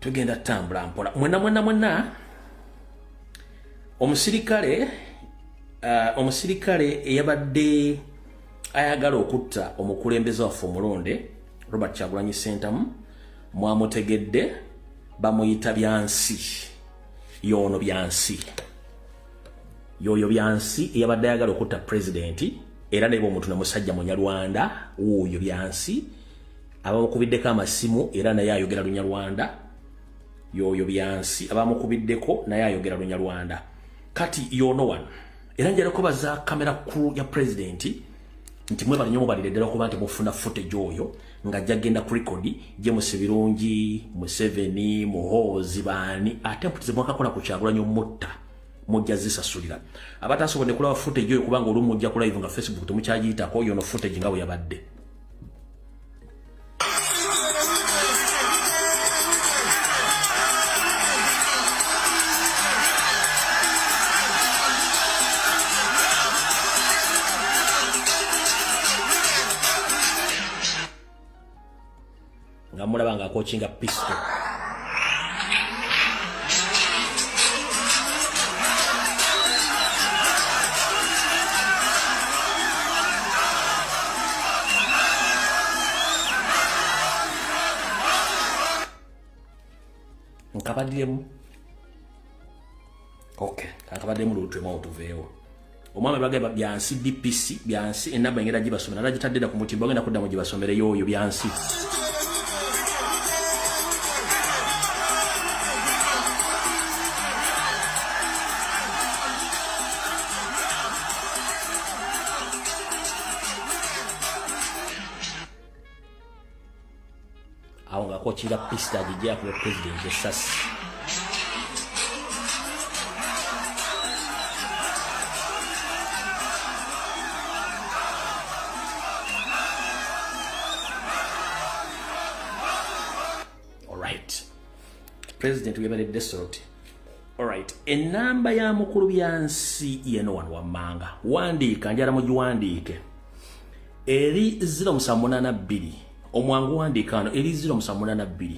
tugenda tambula mpola mwena omusirikale eyabadde ayagala okutta omukulembeze waffe omulonde Robert Kyagulanyi Ssentamu mwamutegedde bamuyita byansi yono byansi yoyo byansi eyabadde ayagala okutta president era nebo omuntu namusajja munyarwanda oyo byansi abamukubiddeko amasimu era naye ayogera lunyarwanda yoyo byansi abamukubiddeko naye ayogera lunyarwanda kati yono one era njala kubaza kamera crew ya president nti mwe bali nyomo balire ddala kuba nti mufuna footage oyo nga jagenda ku record je musibirungi Museveni muhozi bani atemputize mwaka kola ku Kyagulanyi mutta mujja zisasulira abatasobodde kulaba footage oyo kubanga olumu mujja ku live nga Facebook temukyagiyita ko yono footage nga bwe yabadde mulaba nga coachinga pistol nkabaddiremu okay akabaddemu lutwemu otuveewo omwami bagamba byansi DPC byansi enamba engera gibasomera nagitaddeda ku mutimbo agenda kudda mu gibasomere yoyo byansi kochira pista jija kwa president Amasasi all right president we bale desert all right enamba ya mukulu byansi yeno wamanga wandika njara mujiwandike eri 082 omwangu wandikano eri 082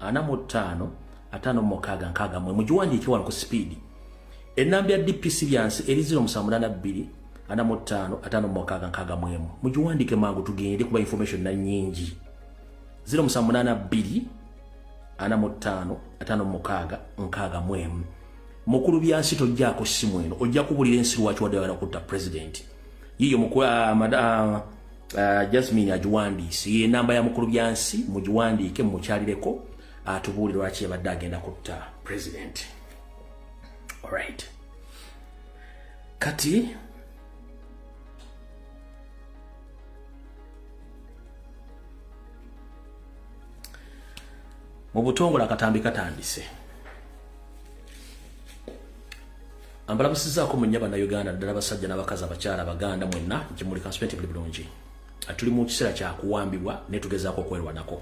45 5 nkaga mwe mujiwandike wano ku speed enamba ya DPC byansi eri 082 45 5 nkaga mwe mujiwandike mangu tugende kuba information na nyingi 082 45 5 mwe mukulu byansi tojjako simu eno ojja kubulira ensiru wachi wadde kutta president yiyo mukwa Jasmine ajuwandisi namba ya mukulu byansi mujiwandike mukyalireko atubulira lwaki yabadde agenda kutta president all right kati mu butongola akatambi katandise ambalabusizaako mu nnyaba na Uganda ddala basajja n'abakazi abakyala baganda mwenna nkimulika nsipenti bulungi atuli mu kiseera kya kuwambibwa ne tugezaako okwerwa nako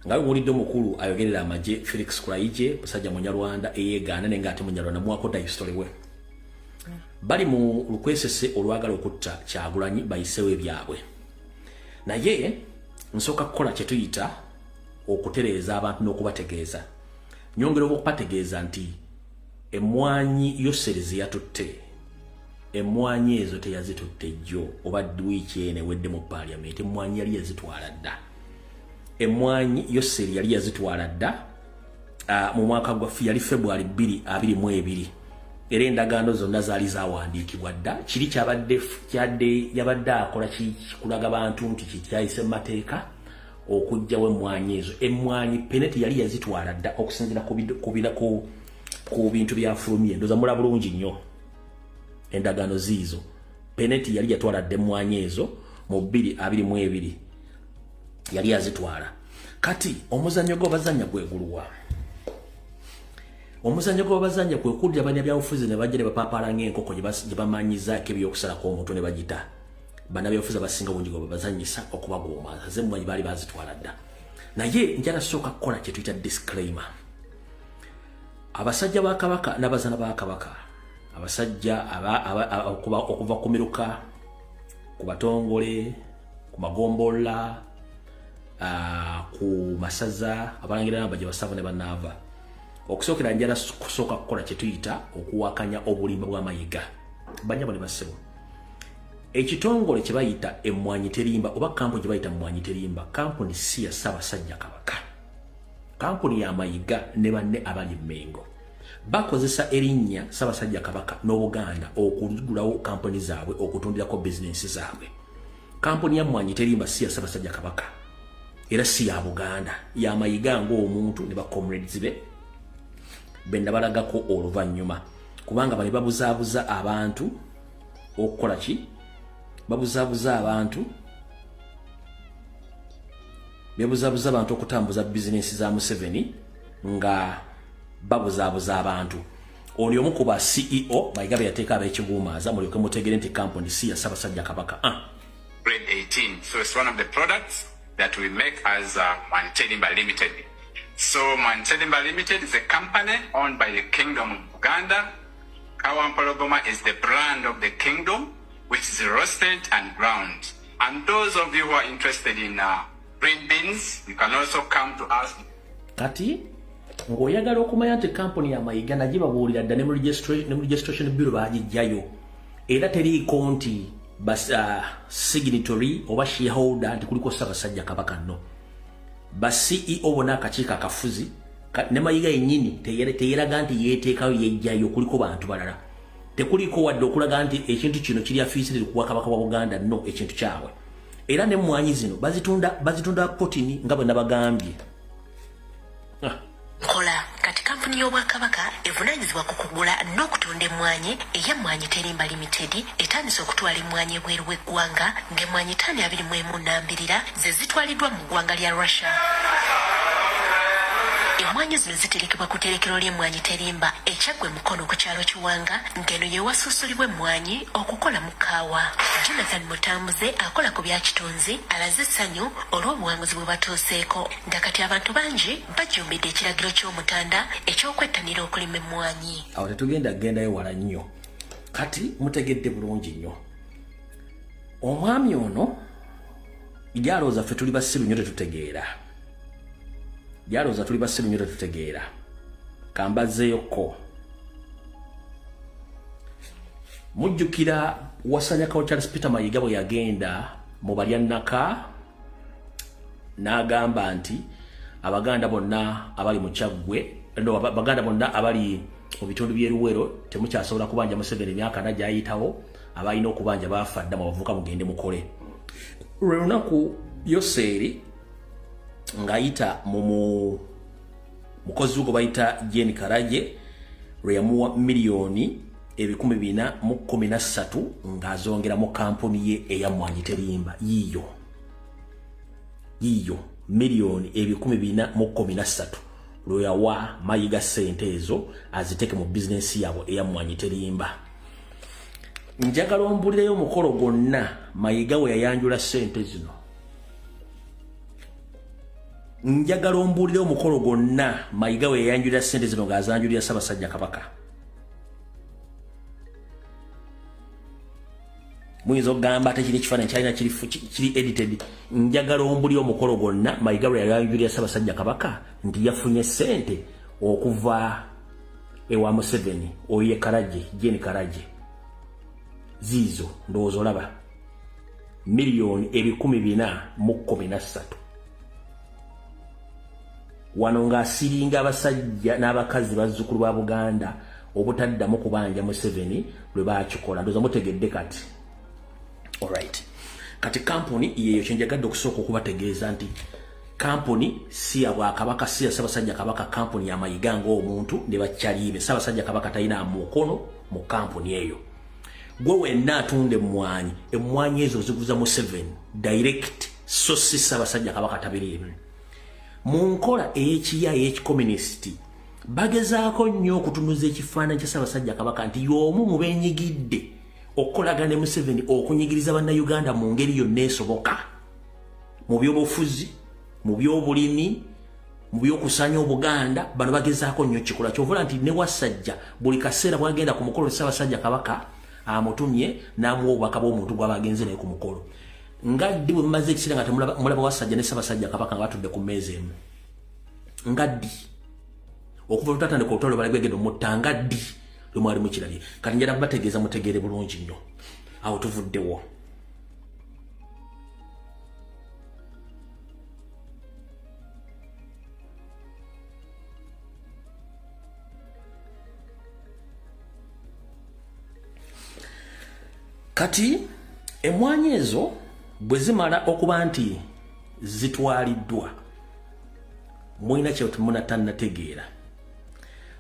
nga wulidde omukulu ayogerera amagye Felix Kulaije musajja munyarwanda eyeegaana nenga ate munyarwanda mwakota history we bali mu lukwesese olwagala okutta Kyagulanyi bayisewo ebyabwe naye nsooka kukola kye tuyita okutereeza abantu n'okubategeeza nyongera okubategeeza nti emwanyi yoserezi yatutte emwanyi ezo teyazitutte jjo oba wiiki ene wedde mu parliament emwanyi yali yazitwala dda emwanyi yoseri yali yazitwala dda mu mwaka gwa yali February 2022 era endagaano zonna zaali zawandiikibwa dda kiri kyabadde yabadde akola kulaga bantu nti kikyayise mu mateeka okujjawo emwanyi ezo emwanyi peneti yali yazitwala dda okusinzira ku bintu byafulumye ndoza mula bulungi nnyo endagaano ziizo peneti yali yatwala dde emwanyi ezo mu 2022 yali yazitwala kati omuzannyo gw'abazannya gweguluwa omuzannyo gw'abazannya kwe kulya banya byabufuzi ne bajja ne bapaapala ng'enkoko gye bamanyizaako ebyokusalako omuntu ne bagita bannabyabufuzi abasinga bungi gwe babazannyisa okubagoomaza ze emwanyi baali bazitwala dda naye njala sooka kukola kye tuyita disclaimer abasajja ba kabaka n'abazaana ba kabaka abasajja okuva ku miruka ku batongole ku magombola ku masaza abalangira n'abajja basavu ne bannaava okusookera njala kusooka kukola kye tuyita okuwakanya obulimba bw'amayiga banyabo ne bassebo ekitongole kye bayita Emmwanyi Terimba oba kampuni gye bayita Emmwanyi Terimba kampuni si ya Ssaabasajja Kabaka kampuni ya mayiga ne banne abali Mmengo bakozesa erinnya Ssaabasajja Kabaka n'Obuganda okugulawo kampuni zaabwe okutundirako bizinensi zaabwe kampuni ya Emmwanyi Terimba si ya Ssaabasajja Kabaka era si ya Buganda ya mayiga ng'omuntu ne bakomrades be benda balagako oluvannyuma kubanga bali babuzaabuza abantu okukola ki babuzaabuza abantu okutambuza bizinensi za Museveni nga babuzaabuza abantu oli omu ku ba CEO Mayiga be yateeka ab'ekiguumaaza mulyoke mutegere nti kampuni si ya Ssaabasajja Kabaka grade 18 so it's one of the products that we make as Emmwanyi Terimba Limited. So Emmwanyi Terimba Limited is a company owned by the Kingdom of Uganda. Kawampologoma is the brand of the kingdom, which is roasted and ground. And those of you who are interested in green beans, you can also come to us. Kati, ng'oyagala okumanya nti kampuni ya Mayiga nagibabuulira dda ne mu registration bureau baagijjayo era teriiko nti signatory oba shareholder nti kuliko Ssaabasajja Kabaka no ba CEO bona akakiiko akafuzi ne Mayiga yennyini teyeraga nti yeeteekayo yejjayo kuliko bantu balala tekuliko wadde okulaga nti ekintu kino kiri afiisirire kuwa Kabaka wa Buganda no ekintu kyabwe era n'emmwanyi zino bazitunda potini nga bwe nabagambye Kola kati kampuni y'Obwakabaka evunaanyizibwa ku kugula n'okutunda emmwanyi ey'Emmwanyi Terimba Limited etandise okutwala emmwanyi ebweru w'eggwanga ng'emmwanyi ttaani 21 ze zitwaliddwa mu ggwanga lya Russia. Emmwanyi zino ziterekebwa ku tterekero ly'Emmwanyi Terimba ekyaggwa Mukono ku kyalo Kiwanga ng'eno ye wasuusulibwa emmwanyi okukola mu kaawa. Jonathan Mutambuze akola ku bya kitonzi alaze essanyu olw'obuwanguzi bwe batuuseeko nga kati abantu bangi bajumbidde ekiragiro ky'Omutanda eky'okwettanira okulima emmwanyi. Awo tetugendayo wala nnyo kati mutegedde bulungi nnyo omwami ono yalooza ffe tuli basiru nnyo tetutegeera kambazeeyoko mujjukira Wasanyakawo Charles Peter Mayiga bwe yagenda mu Balyanaka n'agamba nti Abaganda bonna abali mu Kyaggwe Abaganda bonna abali mu bitundu by'eruwero temukyasobola kubanja Museveni emyaka na gyayitawo abalina okubanja baafa dda bavuka mugende mukole lwe lunaku Yoseeri ng'ayita mu mukozi gwe bayita Jane Karaje lwe yamuwa miliyoni 413 ng'azongera mu kampuni ye ey'Emmwanyi Terimba yiyo miliyoni 413 lwe yawa Mayiga ssente ezo aziteke mu bizinensi yabo ey'Emmwanyi Terimba. Njagala ombulireyo omukolo gwonna Mayiga we yayanjula ssente zino. Njagala ombuulire omukolo gwonna Mayiga we yayanjulira ssente zino ng'azanjulira Ssaabasajja Kabaka. Muyinza okugamba ate kiri ekifaananyi kyalina kiri edited. Njagala ombuulire omukolo gwonna Mayiga we yayanjulira Ssaabasajja Kabaka nti yafunye ssente okuva ewa Museveni oye Karaje Jane Karaje ziizo ndowooza olaba miliyoni 413 wano ng'asiringa abasajja n'abakazi bazzukulu ba Buganda obutaddamu kubanja Museveni lwe baakikola ndowooza mutegedde kati. Alright. Kati kampuni yeyo kyenjagadde okusooka okubategeeza nti kampuni si ya Bwakabaka si ya Ssaabasajja Kabaka kampuni ya Mayiga ng'omuntu ne bakyaliibe Ssaabasajja Kabaka talina mukono mu kampuni eyo. Gwe wenna atunda emmwanyi ezo ziguza Museveni direct so si Ssaabasajja Kabaka tabiriimu. Mu nkola ey'ekiya ey'ekikomunisiti bagezaako nnyo okutunuza ekifaananyi kya Ssaabasajja Kabaka nti y'omu mu beenyigidde okukolagana ne Museveni okunyigiriza bannayuganda mu ngeri yonna esoboka mu by'obufuzi mu by'obulimi mu by'okusaanya Obuganda bano bagezaako nnyo kikola kyovula nti ne Wasajja buli kaseera bwagenda ku mukolo Ssaabasajja Kabaka amutumye n'amuwa obubaka bw'omuntu gw'aba agenze naye ku mukolo. ngaddi bwe maze ekisira nga temulaba wasajja ne Ssaabasajja Kabaka nga batudde ku mmeeza emu ngaddi okuva lutatandika olutalo balagwegedde omutta ngaddi lwe mwali mukirabye kati njala bategeeza mutegeere bulungi nnyo awo tuvuddewo kati emwanyi ezo bwe zimala okuba nti zitwaliddwa mulina kyemunatannategeera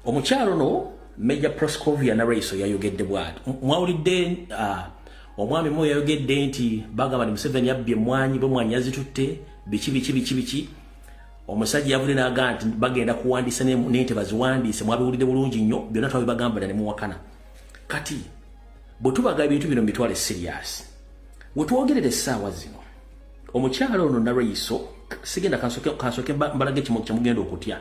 omukyalo no Major Proscovia Naraiso yayogedde bw'ati mwawulidde omwami mwe yayogedde nti bagamba Museveni yabbye emwanyi bwe yazitutte biki omusajja yavudde n'agamba nti bagenda kuwandiisa n'ente baziwandiise mwabiwulidde bulungi nnyo byonna twabibagambira ne muwakana kati bwe tubaga ebintu bino mbitwale serious we twogerera essaawa zino omukyalo ono Naraiso sigenda kansoke mbalage kyemugenda okutya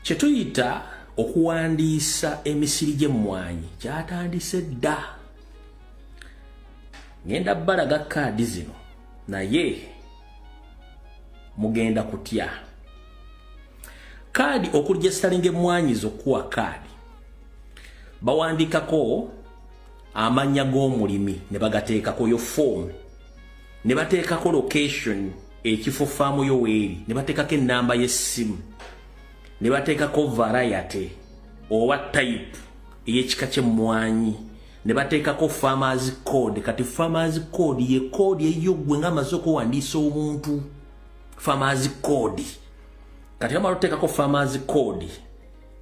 kyetuyita okuwandiisa emisiri gy'emmwanyi kyatandise dda ngenda balaga kaadi zino naye mugenda kutya kaadi okuregisteringa emmwanyi z'okuwa kaadi bawandiikako amannya g'omulimi ne bagateekako yo form ne bateekako location ekifo faamu yo weeri ne bateekako ennamba y'essimu ne bateekako variety oba type ey'ekika ky'emmwanyi ne bateekako farmers code kati farmers code ye code eyo gwe ng'amaze okuwandiisa omuntu farmers code kati bamala oteekako farmers code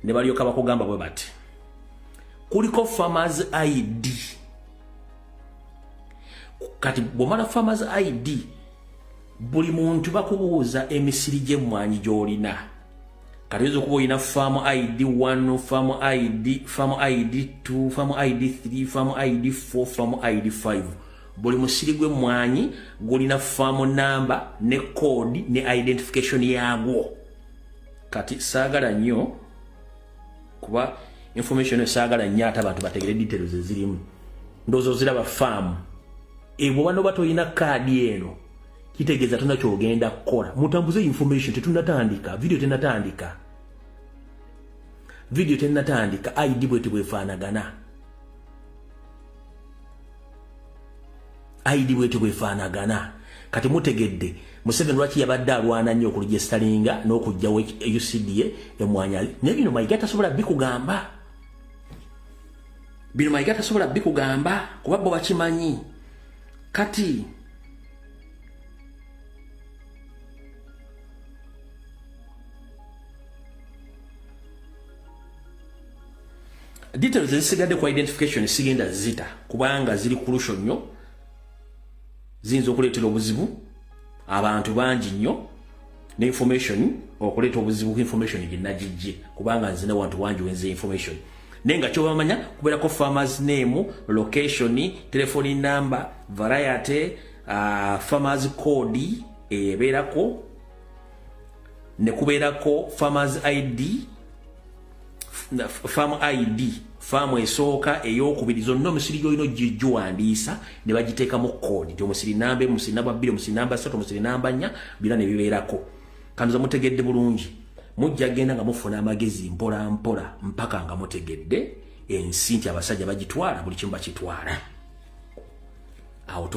ne balyoka bakugamba bwe bati kuliko farmers ID kati bw'omala farmers ID buli muntu bakubuuza emisiri gy'emmwanyi gy'olina kati oyinza okuba olina farm ID 1 farm ID 2 farm ID 3 farm ID 4 farm ID 5 buli musiri gw'emmwanyi gulina farm number ne code ne identification yaagwo kati saagala nnyo kuba information esagala nnyo ate abantu bategere details ezirimu ndowooza oziraba farm ebwo bano batoyina kaadi eno kitegeeza tonna kyogenda kukola mutambuze information tetunnatandika video tennatandika ID bwete bwefaanagana kati mutegedde Museveni lwaki yabadde alwana nnyo okuregisteringa n'okugjawo UCDA emmwanyi naye bino Mayiga tasobola bikugamba kuba bo bakimanyi kati details ezisigadde ku identification sigenda zita kubanga ziri crucial nnyo ziyinza okuleetera obuzibu abantu bangi nnyo ne information okuleeta obuzibu ku information ginnagijje kubanga nzina wantu wangi wenze information nenga kyobamanya kubeerako farmers name location telephone number variety farmers code ebeerako ne kubeerako farmers ID farm ID farm esooka ey'okubiri zonna omusiri gy'olina giwandiisa ne bagiteekamu code nti omusiri namba omusiri namba 2 omusiri namba 3 omusiri namba 4 bira ne bibeerako kanduza mutegedde bulungi mujja genda nga mufuna amagezi mpola mpola mpaka nga mutegedde ensi nti abasajja bagitwala buli kimu bakitwala awo